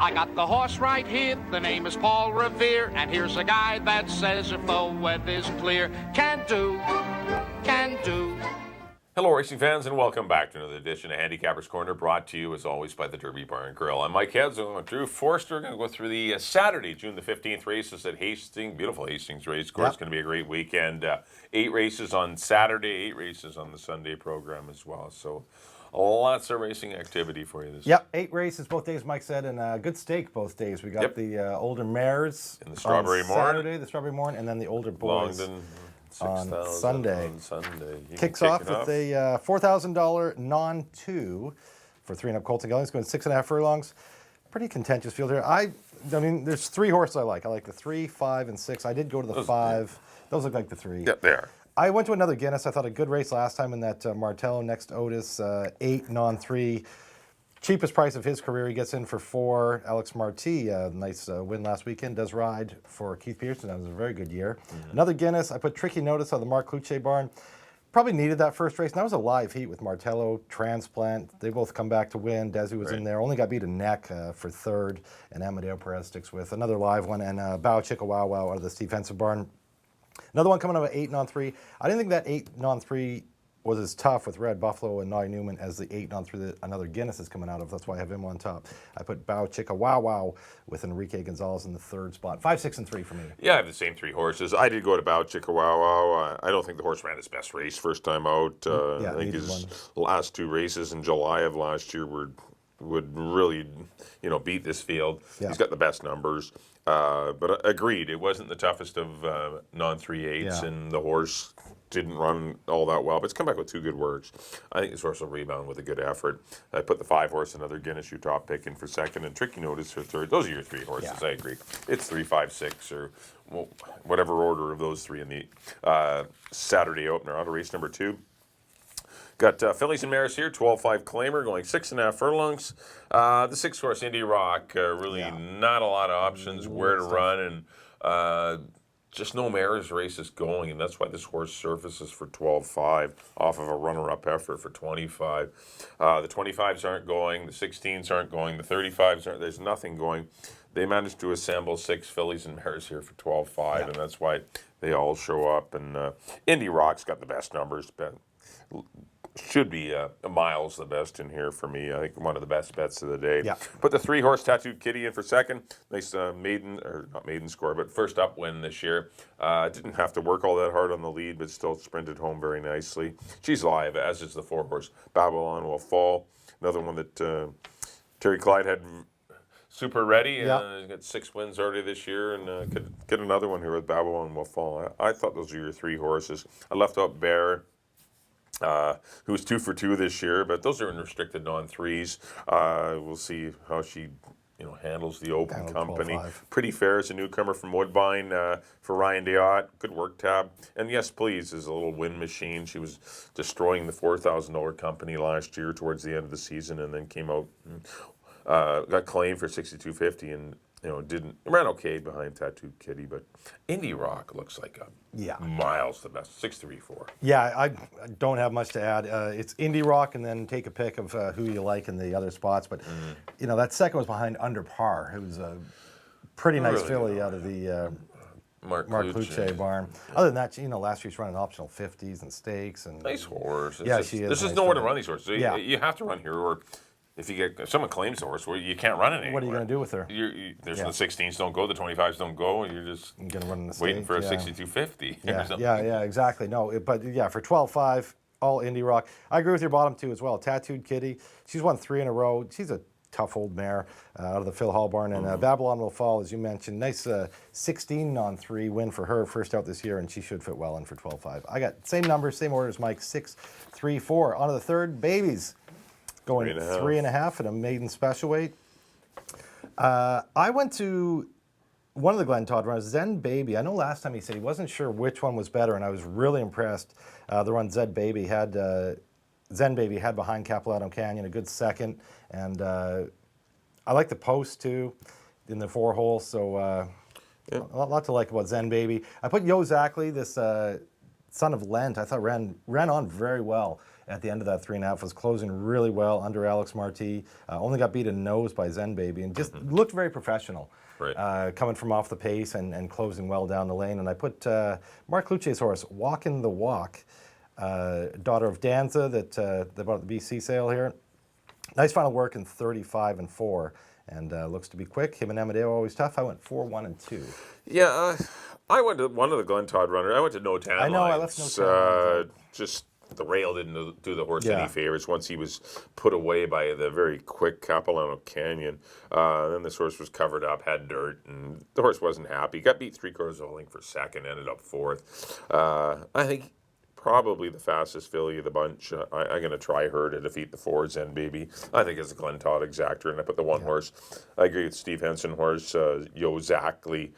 I got the horse right here, the name is Paul Revere, and here's a guy that says if the weather's clear, can do. Hello, racing fans, and welcome back to another edition of Handicapper's Corner, brought to you, as always, by the Derby Bar and Grill. I'm Mike Heads, I'm with Drew Forster. We're going to go through the Saturday, June the 15th races at Hastings. Beautiful Hastings race course. It's going to be a great weekend. 8 races on Saturday, 8 races on the Sunday program as well. So lots of racing activity for you this Yep, 8 races both days, Mike said, and good stake both days. We got the older mares in the Strawberry on Morn. Saturday, the Strawberry Morn, and then the older boys Longdon, on Sunday. You Kicks off with a $4,000 non-2 for 3.5 Colton Gellings, going 6.5 furlongs. Pretty contentious field here. I mean, there's 3 horses I like. I like the 3, 5, and 6. I did go to the 5. Those look like the 3. Yep, they are. I went to another Guinness. I thought a good race last time in that Martello next Otis 8 non-3. Cheapest price of his career. He gets in for 4. Alex Marti, nice win last weekend, does ride for Keith Pearson. That was a very good year. Another Guinness. I put Tricky Notice on the Mark Cluche barn. Probably needed that first race. And that was a live heat with Martello, Transplant. They both come back to win. Desi was in there. Only got beat a neck for 3rd. And Amadeo Perez sticks with another live one. And Bow Chicka Wow Wow out of the Steve Henson barn. Another one coming up at 8 non-3. I didn't think that 8 non-3 was as tough with Red Buffalo and Nye Newman as the 8 non-3 that another Guinness is coming out of. That's why I have him on top. I put Bow Chicka Wow Wow with Enrique Gonzalez in the 3rd spot. 5, 6, and 3 for me. Yeah, I have the same 3 horses. I did go to Bow Chicka Wow Wow. I don't think the horse ran his best race first time out. I think his last 2 races in July of last year would really, beat this field. Yeah. He's got the best numbers. But agreed, it wasn't the toughest of non-3/8s, and the horse didn't run all that well. But it's come back with 2 good works. I think this horse will rebound with a good effort. I put the 5 horse, another Guinness, your top pick in for 2nd, and Tricky Notice for 3rd. Those are your 3 horses, I agree. It's 3, 5, 6, or whatever order of those 3 in the Saturday opener. On to race number 2. Got fillies and mares here, 12-5 claimer, going 6.5 furlongs. The 6 horse Indy Rock, really not a lot of options where to run, and just no mares races going, and that's why this horse surfaces for 12-5 off of a runner-up effort for 25. The 25s aren't going, the 16s aren't going, the 35s aren't. There's nothing going. They managed to assemble 6 fillies and mares here for 12-5, and that's why they all show up. And Indy Rock's got the best numbers, but should be miles the best in here for me. I think one of the best bets of the day. Yeah. Put the 3 horse Tattooed Kitty in for 2nd. Nice not maiden score, but first up win this year. Didn't have to work all that hard on the lead, but still sprinted home very nicely. She's live, as is the 4 horse Babylon Will Fall. Another one that Terry Clyde had super ready. Got 6 wins already this year, and could get another one here with Babylon Will Fall. I thought those were your 3 horses. I left out Bear, who was 2 for 2 this year, but those are in restricted non-3s. We'll see how she, handles the open company. 12-5. Pretty Fair is a newcomer from Woodbine for Ryan Deotte. Good work, Tab. And Yes Please is a little win machine. She was destroying the $4,000 company last year towards the end of the season, and then came out and got claimed for $62.50 and ran okay behind Tattooed Kitty, but Indy Rock looks like miles the best. 6-3-4. Yeah, I don't have much to add. It's Indy Rock, and then take a pick of who you like in the other spots. But that second was behind Under Par, who was a pretty nice filly out of the Mark Cluche barn. Other than that, last year she's running optional 50s and stakes and nice horse. She is. This is nowhere to run these horses. So you have to run here, or if someone claims the horse, well, you can't run it anymore. What are you going to do with her? The 16s don't go, the 25s don't go, and you're just waiting for a 62.50. Yeah, exactly. No, but for 12-5, all Indy Rock. I agree with your bottom 2 as well. Tattooed Kitty, she's won 3 in a row. She's a tough old mare out of the Phil Hall barn. And Babylon Will Fall, as you mentioned, nice 16 non-3 win for her first out this year, and she should fit well in for 12-5. I got same numbers, same orders, Mike, 6, 3, 4. On to the 3rd, Babies. Going 3.5 at a maiden special weight. I went to one of the Glenn Todd runners, Zen Baby. I know last time he said he wasn't sure which one was better, and I was really impressed. The run Zen Baby had behind Capilano Canyon a good 2nd, and I like the post too in the 4-hole. So a lot to like about Zen Baby. I put Yo Zackley, this Son of Lent, I thought ran on very well at the end of that 3.5. Was closing really well under Alex Marti. Only got beat in nose by Zen Baby, and just looked very professional. Right. Coming from off the pace and closing well down the lane. And I put Mark Lucce's horse, Walkin' the Walk, daughter of Danza, that they bought at the BC sale here. Nice final work in 35-4, and looks to be quick. Him and Amadeo always tough. I went 4-1-2. Yeah, I went to one of the Glen Todd runners. I went to No Tan I know, I left No Tan Lines. Just the rail didn't do the horse any favors once he was put away by the very quick Capilano Canyon. Then this horse was covered up, had dirt, and the horse wasn't happy. Got beat 3/4 of a length for second, ended up fourth. I think probably the fastest filly of the bunch. I'm going to try her to defeat the 4 Zen Baby. I think it's a Glen Todd exactor, and I put the one horse. I agree with Steve Henson horse, Yo Zackley.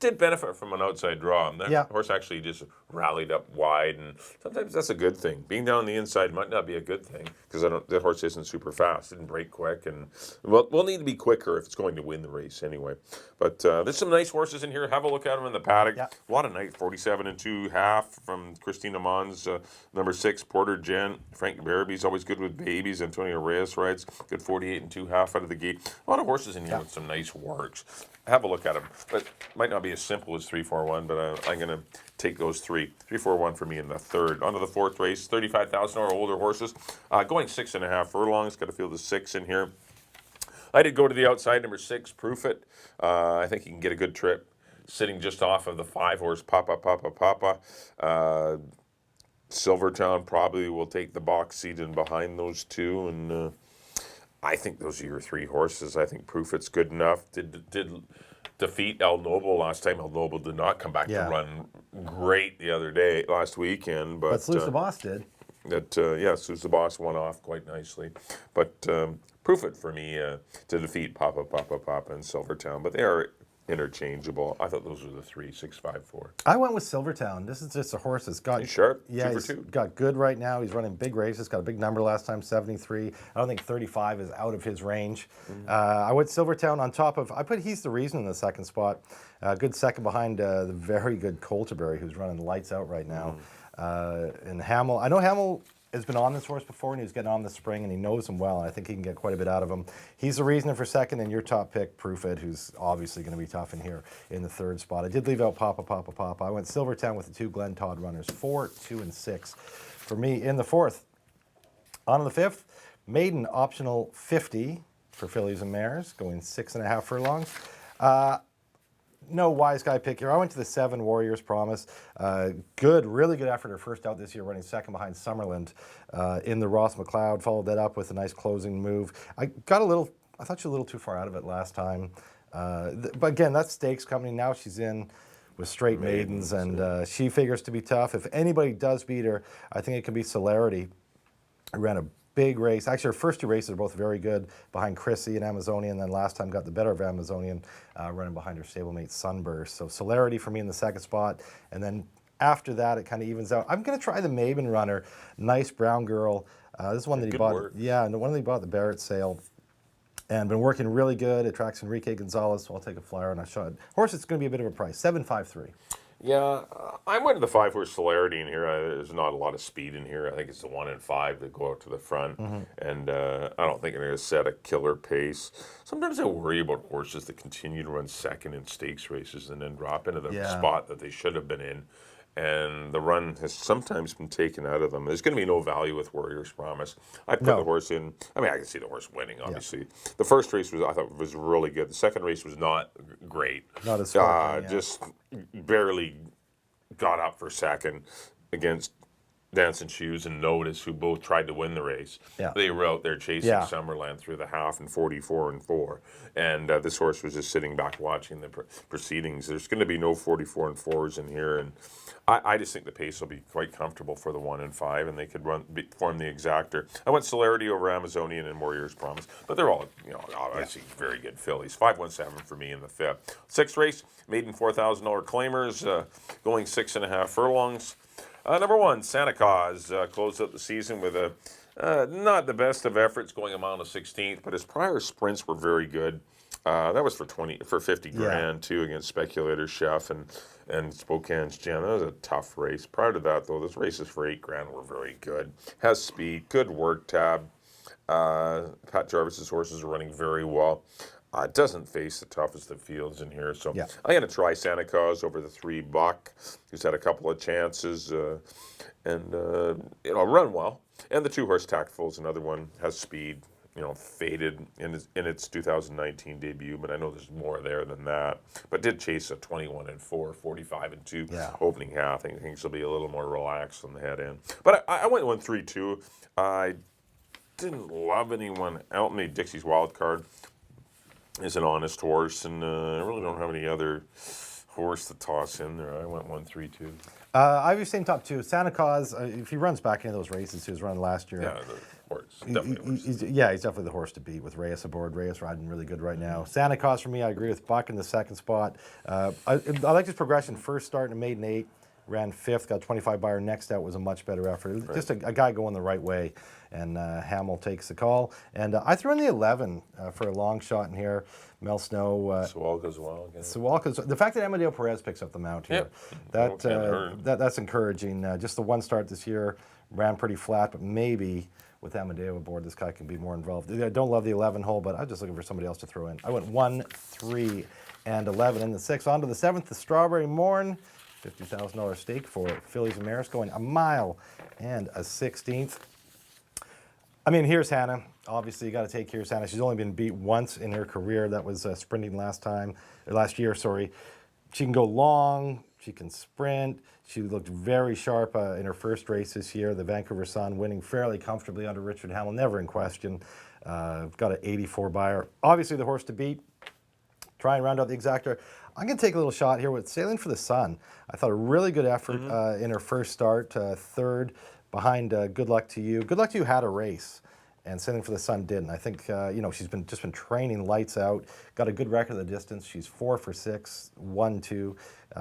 Did benefit from an outside draw. And that horse actually just rallied up wide, and sometimes that's a good thing. Being down on the inside might not be a good thing because the horse isn't super fast, didn't break quick, and we'll need to be quicker if it's going to win the race anyway. But there's some nice horses in here. Have a look at them in the paddock. A lot of nice 47-2.5 from Christina Mons, number 6 Porter Gent. Frank Barabie's always good with babies. Antonio Reyes rides good 48-2.5 out of the gate. A lot of horses in here with some nice works. Have a look at them. But might not be as simple as 3-4-1, but I'm going to take those 3. 3-4-1 for me in the third. On to the fourth race, $35,000 older horses. Going 6.5 furlongs. Got to feel the 6 in here. I did go to the outside, number 6, Proof It. I think he can get a good trip. Sitting just off of the 5 horse, Papa. Silvertown probably will take the box seat in behind those two, and I think those are your 3 horses. I think Proof It's good enough. Did defeat El Noble last time. El Noble did not come back to run great the other day, last weekend. But Sluice the Boss did. Sluice the Boss won off quite nicely. But Proof It for me to defeat Papa, and Silvertown. But they are interchangeable. I thought those were the 3, 6, 5, 4. I went with Silvertown. This is just a horse that's got... He's sharp. Yeah, he's got good right now. He's running big races. Got a big number last time, 73. I don't think 35 is out of his range. I went Silvertown on top of... I put He's the Reason in the second spot. Good second behind the very good Colterbury, who's running lights out right now. And Hamill... I know Hamill has been on this horse before, and he was getting on the spring, and he knows him well, and I think he can get quite a bit out of him. He's the Reason for second, and your top pick, Proof It, who's obviously going to be tough in here in the third spot. I did leave out Papa. I went Silvertown with the 2 Glen Todd runners, 4, 2, and 6 for me in the fourth. On to the fifth, Maiden optional 50 for fillies and mares, going 6.5 furlongs. No wise guy pick here. I went to the 7 Warriors Promise. Really good effort her first out this year, running second behind Summerland in the Ross McLeod. Followed that up with a nice closing move. I thought she was a little too far out of it last time. But again, that's stakes company. Now she's in with straight maidens, and she figures to be tough. If anybody does beat her, I think it can be Celerity. I ran a big race. Actually, her first 2 races are both very good behind Chrissy and Amazonian, then last time got the better of Amazonian, running behind her stablemate Sunburst. So Celerity for me in the second spot, and then after that it kind of evens out. I'm going to try the Maven runner, Nice Brown Girl. This is one that he bought. Work. Yeah, and the one that he bought at the Barrett sale. And been working really good. It tracks Enrique Gonzalez, so I'll take a flyer on a shot. Horse, it's going to be a bit of a price, 7.53. Yeah, I went to the 5 horse Celerity in here. There's not a lot of speed in here. I think it's the 1 and 5 that go out to the front, and I don't think they're going to set a killer pace. Sometimes I worry about horses that continue to run second in stakes races and then drop into the spot that they should have been in, and the run has sometimes been taken out of them. There's going to be no value with Warriors Promise. I put the horse in. I mean, I can see the horse winning, obviously. Yeah. The first race I thought was really good. The second race was not great. Not as far. Just barely got up for second against Dancing Shoes and Notice, who both tried to win the race. Yeah. They were out there chasing Summerland through the half in 44-4. And this horse was just sitting back watching the proceedings. There's going to be no 44-4s in here. And I just think the pace will be quite comfortable for the 1 and 5, and they could form the exactor. I went Celerity over Amazonian and Warriors Promise, but they're all, obviously very good fillies. 5-1-7 for me in the fifth. Sixth race, Maiden $4,000 claimers, going 6.5 furlongs. Number 1, Santa Claus closed out the season with not the best of efforts, going a mile to 16th, but his prior sprints were very good. That was for 50 grand too against Speculator Chef and Spokane's Gem. That was a tough race. Prior to that though, those races for 8 grand were very good. Has speed, good work tab. Pat Jarvis's horses are running very well. Doesn't face the toughest of fields in here, so I'm going to try Santa Claus over the $3. He's had a couple of chances, and run well. And the 2-horse Tactful is another one, has speed. Faded in its 2019 debut, but I know there's more there than that. But did chase a 21-4, 45-2 opening half. I think things will be a little more relaxed on the head end. But I went 1-3-2. I didn't love anyone. Elton Dixie's Wild Card is an honest horse, and I really don't have any other horse to toss in there. I went 1-3-2. I have your same top 2. Santa Claus, if he runs back into those races he was running last year. Yeah, the horse. Definitely he's definitely the horse to beat with Reyes aboard. Reyes riding really good right now. Santa Claus for me, I agree with Buck in the second spot. I like his progression. First start in a maiden 8, ran 5th, got 25 Buyer. Next out was a much better effort. Right. Just a guy going the right way, and Hamill takes the call. And I threw in the 11 for a long shot in here. Mel Snow. Sawalka's well again. Sawalka's, the fact that Amadeo Perez picks up the mount here, that's encouraging. Just the one start this year, ran pretty flat, but maybe with Amadeo aboard, this guy can be more involved. I don't love the 11 hole, but I'm just looking for somebody else to throw in. I went 1, 3, and 11 in the 6th. On to the 7th, the Strawberry Morn. $50,000 stake for it. Fillies and Mares going 1 mile and a 16th. I mean, here's Hannah. Obviously, you got to take Here's Hannah. She's only been beat once in her career. That was sprinting last year. She can go long. She can sprint. She looked very sharp in her first race this year. The Vancouver Sun winning fairly comfortably under Richard Hamill, never in question. Got an 84 Buyer. Obviously, the horse to beat. Try and round out the exactor. I'm going to take a little shot here with Sailing for the Sun. I thought a really good effort in her first start, third behind Good Luck to You. Good Luck to You had a race, and Sailing for the Sun didn't. I think she's just been training lights out. Got a good record of the distance. She's 4 for 6, 1-2,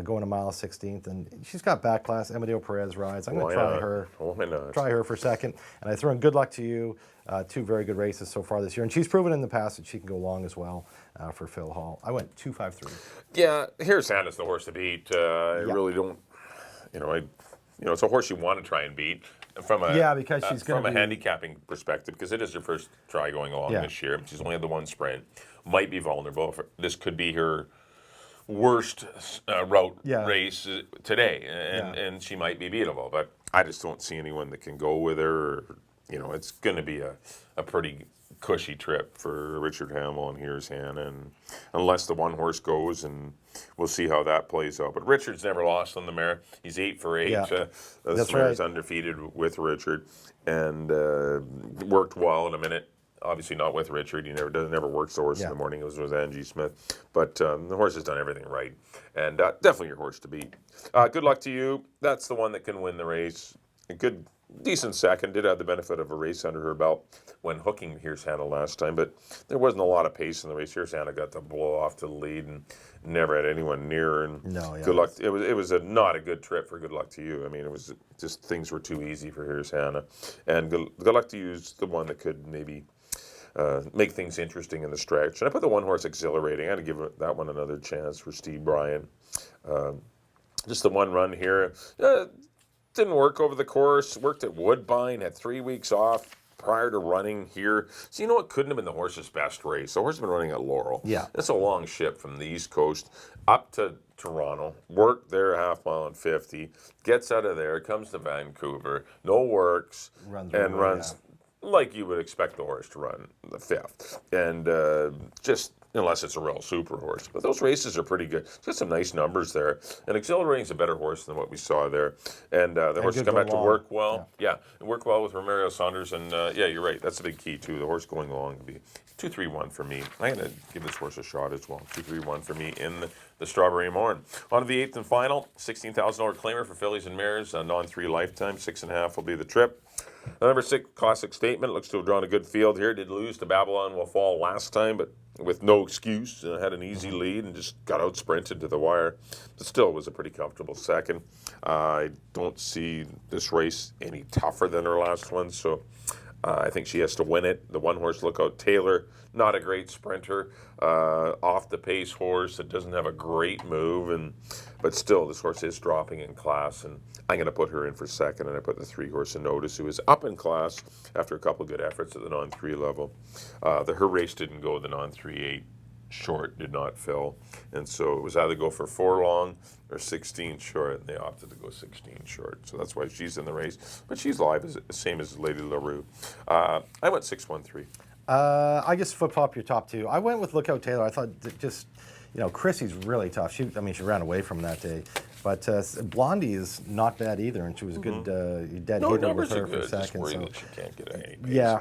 going 1 mile 16th, and she's got back class. Amadeo Perez rides. I'm going to try her. Why not? Try her for second, and I throw in Good Luck to You. 2 very good races so far this year, and she's proven in the past that she can go long as well for Phil Hall. I went 2-5-3. Yeah, Here's Hannah's the horse to beat. I really don't, it's a horse you want to try and beat from a because she's going from a handicapping perspective, because it is her first try going along this year. She's only had the one sprint. Might be vulnerable. This could be her worst route race today, and she might be beatable. But I just don't see anyone that can go with her. It's going to be a pretty cushy trip for Richard Hamill and Here's Hannah, and unless the one horse goes, and we'll see how that plays out. But Richard's never lost on the mare. He's 8 for 8. This mare's undefeated with Richard, and worked well in a minute. Obviously not with Richard. He never works the horse in the morning. It was with Angie Smith. But the horse has done everything right, and definitely your horse to beat. Good Luck to You. That's the one that can win the race. A decent second. Did have the benefit of a race under her belt when hooking Here's Hannah last time, but there wasn't a lot of pace in the race. Here's Hannah got to blow off to the lead and never had anyone near her. And Good Luck. It was not a good trip for Good Luck to You. I mean, it was just things were too easy for Here's Hannah, and Good Luck to You is the one that could maybe make things interesting in the stretch. And I put the one horse Exhilarating. I had to give that one another chance for Steve Bryan. Just the one run here. Didn't work over the course. Worked at Woodbine. Had 3 weeks off prior to running here. So it couldn't have been the horse's best race. The horse has been running at Laurel. Yeah. It's a long ship from the East Coast up to Toronto. Worked there 1/2 mile and 50. Gets out of there. Comes to Vancouver. No works. Runs like you would expect the horse to run the 5th. And just unless it's a real super horse. But those races are pretty good. It's got some nice numbers there. And Exhilarating's a better horse than what we saw there. And the horse has come back to work well. Yeah, work well with Romario Saunders. And you're right. That's a big key, too. The horse going long would be 2-3-1 for me. I'm going to give this horse a shot as well. 2-3-1 for me in the Strawberry Morn. On to the 8th and final. $16,000 claimer for Fillies and Mares. Non-3 lifetime. 6.5 will be the trip. Number 6, Classic Statement. Looks to have drawn a good field here. Did lose to Babylon Will Fall last time, but with no excuse. Had an easy lead and just got out sprinted to the wire. But still was a pretty comfortable second. I don't see this race any tougher than her last one, so I think she has to win it. The one horse, Lookout Taylor, not a great sprinter, off the pace horse that doesn't have a great move, but still this horse is dropping in class, and I'm going to put her in for second, and I put the 3 horse Notice, who is up in class after a couple good efforts at the non-3 level. Her race didn't go the non-3-8 short, did not fill, and so it was either go for 4 long or 16 short, and they opted to go 16 short, so that's why she's in the race, but she's live, same as Lady LaRue. I went 6-1-3. I just flip-flop your top 2. I went with Lookout Taylor. I thought that just, Chrissy's really tough. She ran away from that day. But Blondie is not bad either, and she was a good dead hitter with her for second. Just that she can't get any pace. Yeah.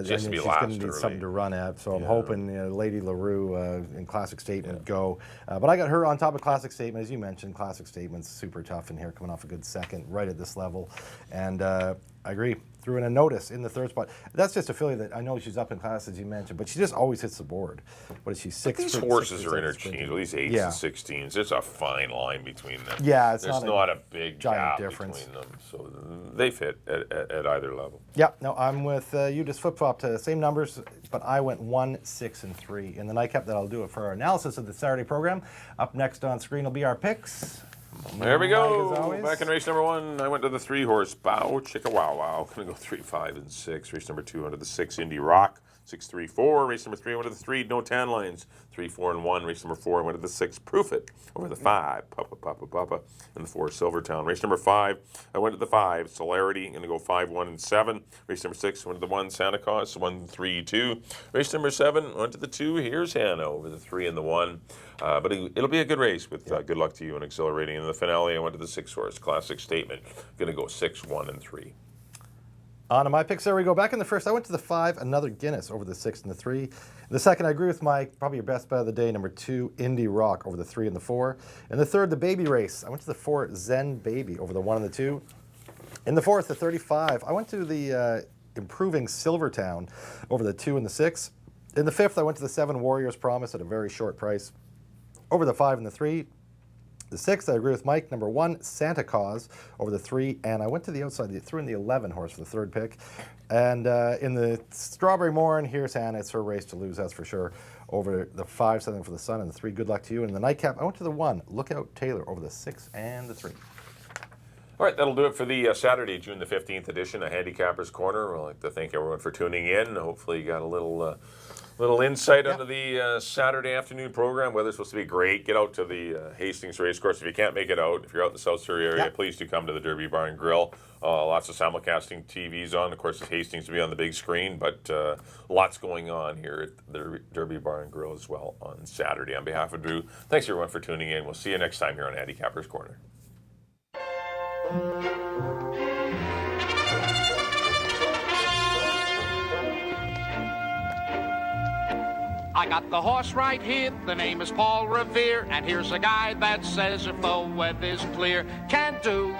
Just she's going to need something to run at. So I'm hoping Lady LaRue in Classic Statement go. But I got her on top of Classic Statement, as you mentioned. Classic Statement's super tough in here, coming off a good second right at this level. And I agree. Threw in a Notice in the 3rd spot. That's just a filly that I know she's up in class, as you mentioned, but she just always hits the board. What is she, 6? These horses are interchangeable. These 8s and 16s. There's a fine line between them. Yeah, there's not a big giant gap difference between them, so they fit at either level. Yeah, no, I'm with you. Just flip-flop to the same numbers, but I went 1, 6, and 3 in the nightcap. That'll do it for our analysis of the Saturday program. Up next on screen will be our picks. There we go. Back in race number 1, I went to the 3 horse Bow Chicka Wow Wow. Going to go 3, 5, and 6. Race number 2 under the 6 Indie Rock. 6, 3, 4. Race number 3, I went to the 3 No Tan Lines. 3, 4, and 1. Race number 4, I went to the 6 Proof It. Over the 5 Papa Papa Papa. And the 4 Silvertown. Race number 5, I went to the 5 Celerity. Going to go 5, 1, and 7. Race number 6, I went to the 1 Santa Claus. 1, 3, 2. Race number 7, I went to the 2 Here's Hannah. Over the 3 and the 1. But it'll be a good race with good luck to you and exhilarating. In the finale, I went to the 6 horse Classic Statement. Going to go 6, 1, and 3. On to my picks. There we go. Back in the first, I went to the 5, Another Guinness, over the 6 and the 3. In the second, I agree with Mike, probably your best bet of the day, number 2, Indie Rock, over the 3 and the 4. In the third, the Baby Race, I went to the 4, Zen Baby, over the 1 and the 2. In the fourth, the 35, I went to the Improving Silvertown, over the 2 and the 6. In the fifth, I went to the 7, Warrior's Promise, at a very short price, over the 5 and the 3. The 6th, I agree with Mike, number 1, Santa Claus, over the 3, and I went to the outside, threw in the 11 horse for the 3rd pick. And in the Strawberry Morn, Here's Hannah, it's her race to lose, that's for sure, over the 5, Something for the Sun, and the 3, Good Luck to You. And in the nightcap, I went to the 1, Lookout Taylor, over the 6 and the 3. All right, that'll do it for the Saturday, June the 15th edition of Handicapper's Corner. I'd like to thank everyone for tuning in. Hopefully you got a little insight onto the Saturday afternoon program. Weather's supposed to be great. Get out to the Hastings Racecourse. If you can't make it out, if you're out in the South Surrey area, please do come to the Derby Bar and Grill. Lots of simulcasting TVs on. Of course, it's Hastings to be on the big screen, but lots going on here at the Derby Bar and Grill as well on Saturday. On behalf of Drew, thanks everyone for tuning in. We'll see you next time here on Handicapper's Corner. I got the horse right here, the name is Paul Revere, and here's a guy that says if the weather's clear, can do